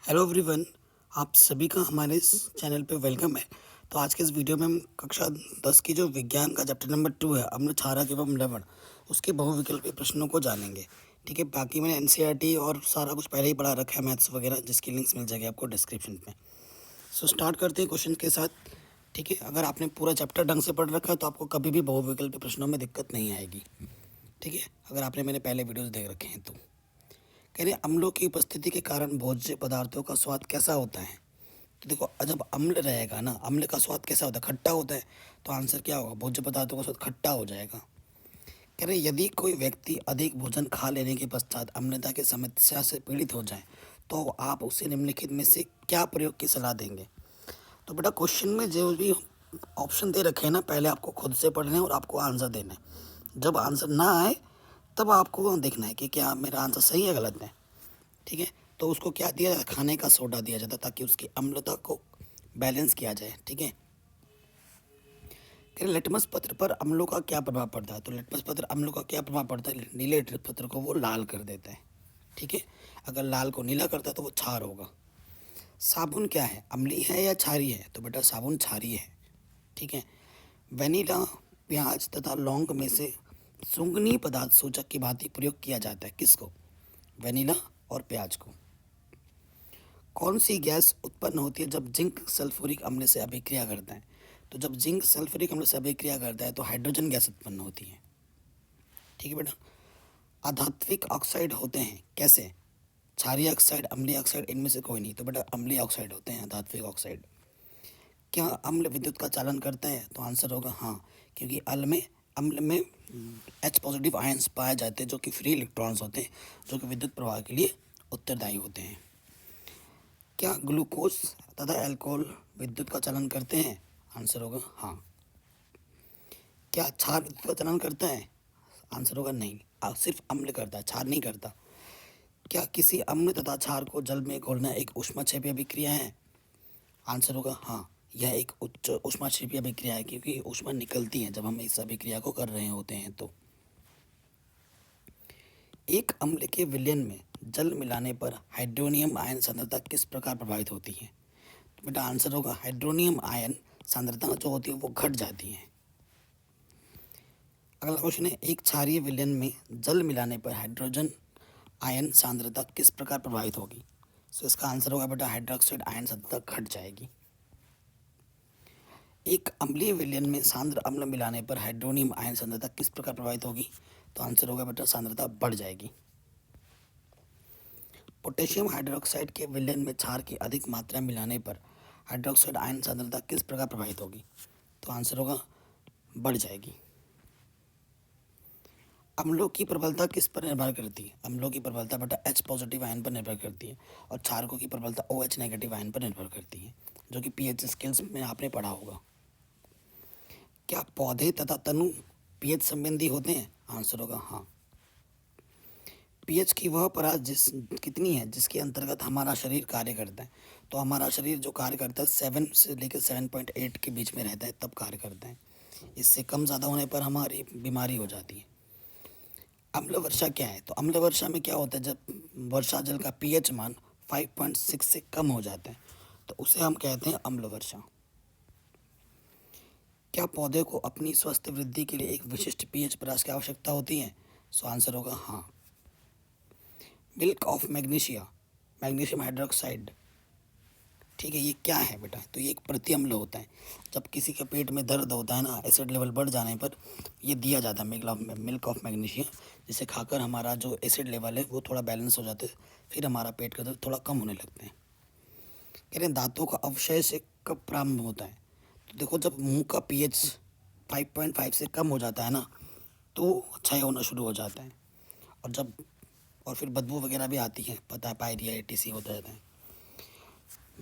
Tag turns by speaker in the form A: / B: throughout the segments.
A: Hello everyone, आप सभी का हमारे इस चैनल पे वेलकम है। तो आज के इस वीडियो में हम कक्षा 10 की जो विज्ञान का चैप्टर नंबर 2 है, अम्ल क्षारक एवं लवण, उसके बहुविकल्पीय प्रश्नों को जानेंगे। ठीक है, बाकी मैंने एनसीईआरटी और सारा कुछ पहले ही पढ़ा रखा है, मैथ्स वगैरह, जिसकी लिंक्स मिल जाएगी आपको डिस्क्रिप्शन में। सो स्टार्ट करते हैं क्वेश्चन के साथ। ठीक है, अगर आपने पूरा चैप्टर ढंग से पढ़ रखा है तो आपको कभी भी बहुविकल्पीय प्रश्नों में दिक्कत नहीं आएगी। ठीक है, अगर आपने मेरे पहले वीडियोज़ देख रखे हैं तो। कह रहे अम्लों की उपस्थिति के कारण भोज्य पदार्थों का स्वाद कैसा होता है। तो देखो, जब अम्ल रहेगा ना, अम्ल का स्वाद कैसा होता है, खट्टा होता है। तो आंसर क्या होगा, भोज्य पदार्थों का स्वाद खट्टा हो जाएगा। कह रहे यदि कोई व्यक्ति अधिक भोजन खा लेने के पश्चात अम्लता की समस्या से पीड़ित हो जाए तो आप उसे निम्नलिखित में से क्या प्रयोग की सलाह देंगे। तो बेटा, क्वेश्चन में जो भी ऑप्शन दे रखे हैं ना, पहले आपको खुद से पढ़ना है और आपको आंसर देना है। जब आंसर ना आए तब आपको देखना है कि क्या मेरा आंसर सही है गलत है। ठीक है, तो उसको क्या दिया जाता है, खाने का सोडा दिया जाता है ताकि उसकी अम्लता को बैलेंस किया जाए। ठीक है, कि लिटमस पत्र पर अम्लों का क्या प्रभाव पड़ता है। तो लिटमस पत्र अम्लों का क्या प्रभाव पड़ता है, नीले लिटमस पत्र को वो लाल कर देता है। ठीक है, अगर लाल को नीला करता है तो वो क्षार होगा। साबुन क्या है, अम्लीय है या क्षारीय है। तो बेटा साबुन क्षारीय है। ठीक है, वेनिला, प्याज तथा लौंग में से सुंगनी पदार्थ सूचक की भांति प्रयोग किया जाता है, किसको, वेनिला और प्याज को। कौन सी गैस उत्पन्न होती है जब जिंक सल्फ्यूरिक अम्ल से अभिक्रिया करता है। तो जब जिंक सल्फ्यूरिक अम्ल से अभिक्रिया करता है तो हाइड्रोजन गैस उत्पन्न होती है। ठीक है बेटा, अधात्विक ऑक्साइड होते हैं कैसे, क्षारीय ऑक्साइड, अम्लीय ऑक्साइड, इनमें से कोई नहीं। तो बेटा अम्लीय ऑक्साइड होते हैं, अधात्विक ऑक्साइड। क्या अम्ल विद्युत का चालन करता है। तो आंसर होगा हाँ, क्योंकि अम्ल में H पॉजिटिव आयंस पाए जाते हैं जो कि फ्री इलेक्ट्रॉन्स होते हैं, जो कि विद्युत प्रवाह के लिए उत्तरदायी होते हैं। क्या ग्लूकोज तथा अल्कोहल विद्युत का चलन करते हैं। आंसर होगा हाँ। क्या क्षार विद्युत का चलन करता है। आंसर होगा नहीं, सिर्फ अम्ल करता है, क्षार नहीं करता। क्या किसी अम्ल तथा क्षार को जल में घोलना एक ऊष्माक्षेपीय अभिक्रिया है। आंसर होगा हाँ, यह एक उच्च ऊष्माक्षेपीय अभिक्रिया है, क्योंकि ऊष्मा निकलती है जब हम इस अभिक्रिया को कर रहे होते हैं। तो एक अम्ल के विलयन में जल मिलाने पर हाइड्रोनियम आयन सांद्रता किस प्रकार प्रभावित होती है। तो बेटा आंसर होगा हाइड्रोनियम आयन सांद्रता जो होती है वो घट जाती है। अगला क्वेश्चन है, एक क्षारीय विलयन में जल मिलाने पर हाइड्रोजन आयन सांद्रता किस प्रकार प्रभावित होगी। तो इसका आंसर होगा बेटा हाइड्रोक्साइड आयन सांद्रता घट जाएगी। एक अम्लीय विलयन में सांद्र अम्ल मिलाने पर हाइड्रोनियम आयन सांद्रता किस प्रकार प्रभावित होगी। तो आंसर होगा बेटा सांद्रता बढ़ जाएगी। पोटेशियम हाइड्रोक्साइड के विलयन में क्षार की अधिक मात्रा मिलाने पर हाइड्रोक्साइड आयन सांद्रता किस प्रकार प्रभावित होगी। तो आंसर होगा बढ़ जाएगी। अम्लों की प्रबलता किस पर निर्भर करती है। अम्लों की प्रबलता बेटा H पॉजिटिव आयन पर निर्भर करती है और क्षारकों की प्रबलता OH नेगेटिव आयन पर निर्भर करती है, जो कि पीएच स्केल्स में आपने पढ़ा होगा। क्या पौधे तथा तनु पीएच संबंधी होते हैं। आंसर होगा हाँ। पीएच की वह परास कितनी है जिसके अंतर्गत हमारा शरीर कार्य करता है। तो हमारा शरीर जो कार्य करता है 7 से लेकर 7.8 के बीच में रहता है, तब कार्य करता है। इससे कम ज़्यादा होने पर हमारी बीमारी हो जाती है। अम्ल वर्षा क्या है। तो अम्ल वर्षा में क्या होता है, जब वर्षा जल का पीएच मान 5.6 से कम हो जाता है तो उसे हम कहते हैं अम्ल वर्षा। क्या पौधे को अपनी स्वस्थ वृद्धि के लिए एक विशिष्ट पीएच परास की आवश्यकता होती है। सो आंसर होगा हाँ। Milk of magnesia, magnesium hydroxide, ठीक है, ये क्या है बेटा। तो ये एक प्रतिअम्ल होता है। जब किसी के पेट में दर्द होता है ना, एसिड लेवल बढ़ जाने पर ये दिया जाता है मिल्क ऑफ मैग्नीशिया, जिसे खाकर हमारा जो एसिड लेवल है वो थोड़ा बैलेंस हो जाता है, फिर हमारा पेट का दर्द थोड़ा कम होने लगता है। कह रहे हैं दांतों का अवक्षय से कब प्रारंभ होता है। तो देखो, जब मुंह का पीएच 5.5 से कम हो जाता है ना, तो क्षय होना शुरू हो जाता है। और फिर बदबू वगैरह भी आती है, पता है, पायरिया एटीसी होता रहता है।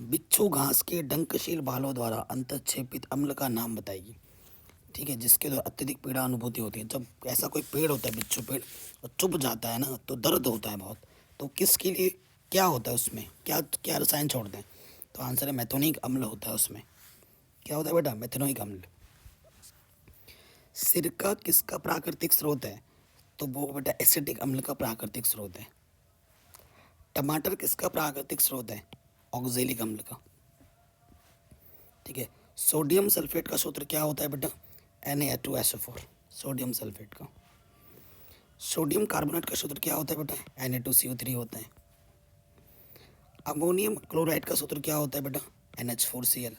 A: बिच्छू घास के डंकशील बालों द्वारा अंतक्षेपित अम्ल का नाम बताइए। ठीक है, जिसके द्वारा अत्यधिक पीड़ा अनुभूति होती है। जब ऐसा कोई पेड़ होता है, बिच्छू पेड़, और चुभ जाता है ना तो दर्द होता है बहुत। तो किसके लिए क्या होता है उसमें, क्या क्या रसायन छोड़ते हैं। तो आंसर है मेथोनिक अम्ल होता है उसमें। क्या होता है बेटा, मेथोनिक अम्ल। सिरका किसका प्राकृतिक स्रोत है। तो वो बेटा एसिटिक अम्ल का प्राकृतिक स्रोत है। टमाटर किसका प्राकृतिक स्रोत है। ऑक्जेलिक अम्ल का। ठीक है, सोडियम सल्फेट का सूत्र क्या होता है बेटा? Na2SO4, सोडियम सल्फेट का। सोडियम कार्बोनेट का सूत्र क्या होता है बेटा? Na2CO3 होता है। अमोनियम क्लोराइड का सूत्र क्या होता है बेटा? NH4Cl।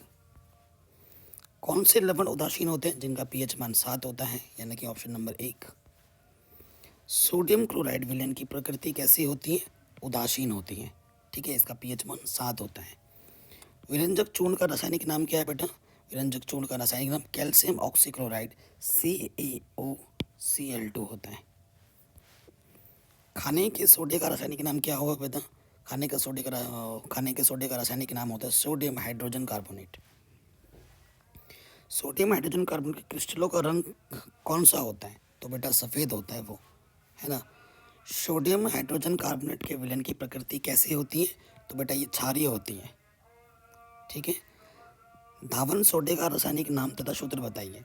A: कौन से लवण उदासीन होते हैं जिनका पीएच मान 7 होता है, यानी कि ऑप्शन नंबर 1। सोडियम क्लोराइड विलयन की प्रकृति कैसी होती है? उदासीन होती है। ठीक है, इसका पीएच मान 7 होता है। विरंजक चूर्ण का रासायनिक नाम क्या है बेटा? विरंजक चूर्ण का रासायनिक नाम कैल्शियम ऑक्सीक्लोराइड CaOCl2 होता है। खाने के सोडे का रासायनिक नाम क्या होगा बेटा? खाने के सोडे का रासायनिक नाम होता है sodium hydrogen carbonate. Sodium hydrogen carbonate के क्रिस्टलों का रंग कौन सा होता है? तो बेटा सफ़ेद होता है वो, है ना। सोडियम हाइड्रोजन कार्बोनेट के विलयन की प्रकृति कैसी होती है? तो बेटा ये क्षारीय होती है। ठीक है, धावन सोडे का रासायनिक नाम तथा सूत्र बताइए।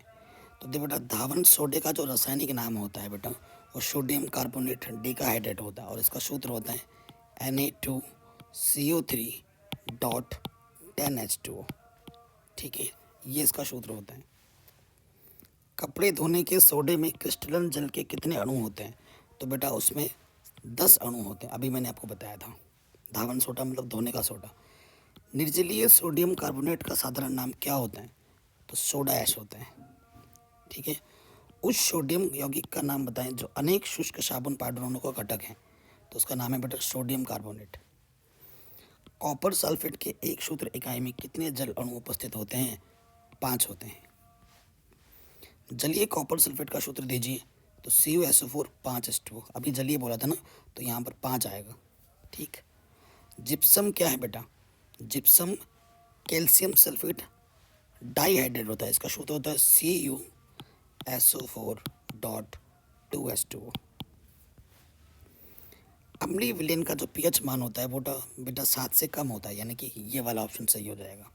A: तो देखो बेटा, धावन सोडे का जो रासायनिक नाम होता है बेटा, वो सोडियम कार्बोनेट डिकाहाइड्रेट होता है और इसका सूत्र होता है Na2CO3.10H2O। ठीक है, ये इसका सूत्र होता है। कपड़े धोने के सोडे में क्रिस्टलन जल के कितने अणु होते हैं? तो बेटा उसमें 10 अणु होते हैं, अभी मैंने आपको बताया था। धावन सोडा मतलब धोने का सोडा। निर्जलीय सोडियम कार्बोनेट का साधारण नाम क्या होता है? तो सोडा ऐश होता है। ठीक है, उस सोडियम यौगिक का नाम बताएं जो अनेक शुष्क साबुन पाउडरों का घटक है। तो उसका नाम है बेटा सोडियम कार्बोनेट। कॉपर सल्फेट के एक सूत्र इकाई में कितने जल अणु उपस्थित होते हैं? 5 होते हैं। जलीय कॉपर सल्फेट का सूत्र दीजिए। तो CuSO4 5H2O। अभी जलीय बोला था ना, तो यहाँ पर 5 आएगा। ठीक, जिप्सम क्या है बेटा? जिप्सम कैल्शियम सल्फेट डाइहाइड्रेट होता है, इसका सूत्र होता है CuSO4.2H2O। अम्लीय विलयन का जो पीएच मान होता है वो बेटा 7 से कम होता है, यानी कि ये वाला ऑप्शन सही हो जाएगा।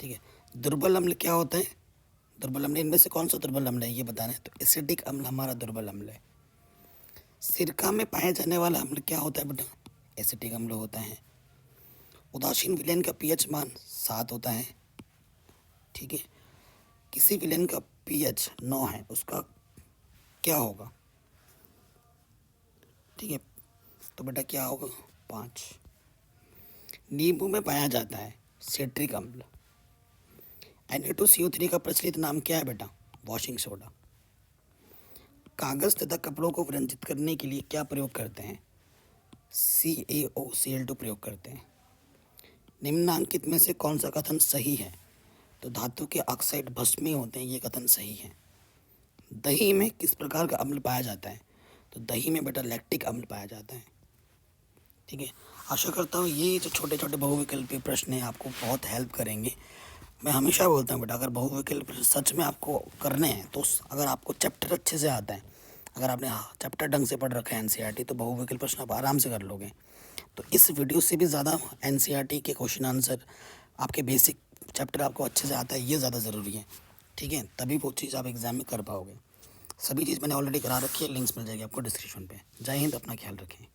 A: ठीक है, दुर्बल अम्ल क्या होता है? दुर्बल अम्ल इनमें से कौन सा दुर्बल अम्ल है ये बताना है। तो एसिडिक अम्ल हमारा दुर्बल अम्ल है। सिरका में पाया जाने वाला अम्ल क्या होता है बेटा? एसिटिक अम्ल होता है। उदासीन विलयन का पीएच मान 7 होता है। ठीक है, किसी विलयन का पीएच 9 है, उसका क्या होगा? ठीक है, तो बेटा क्या होगा? 5। नींबू में पाया जाता है सिट्रिक अम्ल। Na2CO3 का प्रचलित नाम क्या है बेटा? Washing soda. कागज़ तथा कपड़ों को विरंजित करने के लिए क्या प्रयोग करते हैं? CaOCl2 प्रयोग करते हैं। निम्नांकित में से कौन सा कथन सही है? तो धातु के ऑक्साइड भस्मी होते हैं, ये कथन सही है। दही में किस प्रकार का अम्ल पाया जाता है? तो दही में बेटा लैक्टिक अम्ल पाया जाता है। ठीक है, आशा करता हूँ ये जो छोटे छोटे बहुविकल्पीय प्रश्न हैं आपको बहुत हेल्प करेंगे। मैं हमेशा बोलता हूँ बेटा, अगर बहुविकल्प सच में आपको करने हैं तो अगर आपको चैप्टर अच्छे से आता है, अगर आपने चैप्टर ढंग से पढ़ रखा है NCERT, तो बहुविकल्प प्रश्न आप आराम से कर लोगे। तो इस वीडियो से भी ज़्यादा NCERT के क्वेश्चन आंसर आपके बेसिक चैप्टर आपको अच्छे से आता है, ये ज़्यादा ज़रूरी है। ठीक है, तभी वो चीज़ आप एग्ज़ाम में कर पाओगे। सभी चीज़ मैंने ऑलरेडी करा रखी है, लिंक्स मिल जाएगी आपको डिस्क्रिप्शन पे। जय हिंद, अपना ख्याल रखें।